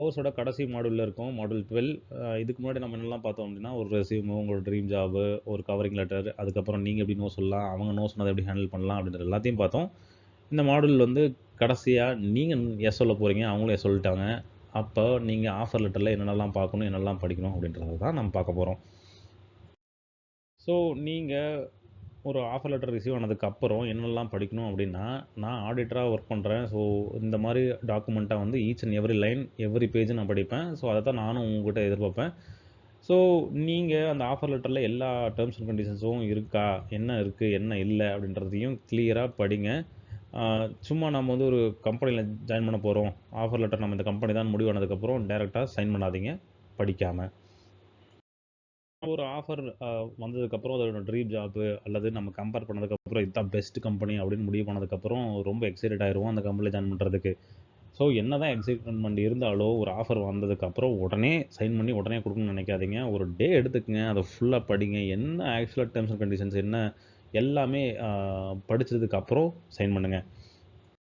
கோர்ஸோட கடைசி மாடியூல்ல இருக்கும். மாடியூல் 12. இதுக்கு முன்னாடி நம்ம என்னலாம் பார்த்தோம் அப்டின்னா, ஒரு ரெஸ்யூமு, உங்களோட ட்ரீம் ஜாபு, ஒரு கவரிங் லெட்டர், அதுக்கப்புறம் நீங்க எப்படி நோ சொல்லலாம், அவங்க நோ சொன்னத எப்படி ஹேண்டில் பண்ணலாம் அப்படின்ற எல்லாத்தையும் பார்த்தோம். இந்த மாடியூல் வந்து கடைசியா நீங்க எஸ் சொல்ல போறீங்க. அவங்களும் எஸ் சொல்லிட்டாங்க. அப்போ நீங்க ஆஃபர் லெட்டர்ல என்னென்னலாம் பார்க்கணும், என்னெல்லாம் படிக்கணும் அப்படின்றத தான் நம்ம பார்க்க போறோம். ஸோ நீங்க ஒரு ஆஃபர் லெட்டர் ரிசீவ் ஆனதுக்கப்புறம் என்னெல்லாம் படிக்கணும் அப்படின்னா, நான் ஆடிட்டரா ஒர்க் பண்றேன். ஸோ இந்த மாரி டாக்குமெண்ட்டா வந்து each and every line, every page நான் படிப்பேன். ஸோ அத தான் நானும் உங்ககிட்ட எதிர்பார்ப்பேன். ஸோ நீங்க அந்த ஆஃபர் லெட்டர்ல எல்லா டெர்ம்ஸ் அண்ட் கண்டிஷன்ஸும் இருக்கா? என்ன இருக்கு? என்ன இல்ல? அப்படின்றதையும் கிளியரா படிங்க. ஆ சும்மா நம்ம வந்து ஒரு கம்பெனில ஜாயின் பண்ண போறோம். ஆஃபர் லெட்டர் நம்ம இந்த கம்பெனி தான் முடிவானதுக்கப்புறம் டைரக்ட்டா சைன் பண்ணாதீங்க, படிக்காம. ஒரு ஆஃபர் வந்ததுக்கப்புறம் அதோட ட்ரீம் ஜாப்பு அல்லது நம்ம கம்பேர் பண்ணதுக்கப்புறம் இதுதான் பெஸ்ட் கம்பெனி அப்படின்னு முடிவு பண்ணதுக்கப்புறம் ரொம்ப எக்ஸைட்டட் ஆயிருவோம் அந்த கம்பெனில ஜாயின் பண்ணுறதுக்கு. ஸோ என்னதான் எக்ஸைட்மெண்ட் இருந்தாலும் ஒரு ஆஃபர் வந்ததுக்கப்புறம் உடனே சைன் பண்ணி உடனே கொடுக்கணும்னு நினைக்காதீங்க. ஒரு டே எடுத்துக்கங்க. அதை ஃபுல்லாக படிங்க. என்ன ஆக்சுவலாக டெர்ம்ஸ் அண்ட் கண்டிஷன்ஸ் என்ன எல்லாமே படிச்சதுக்கப்புறம் சைன் பண்ணுங்க.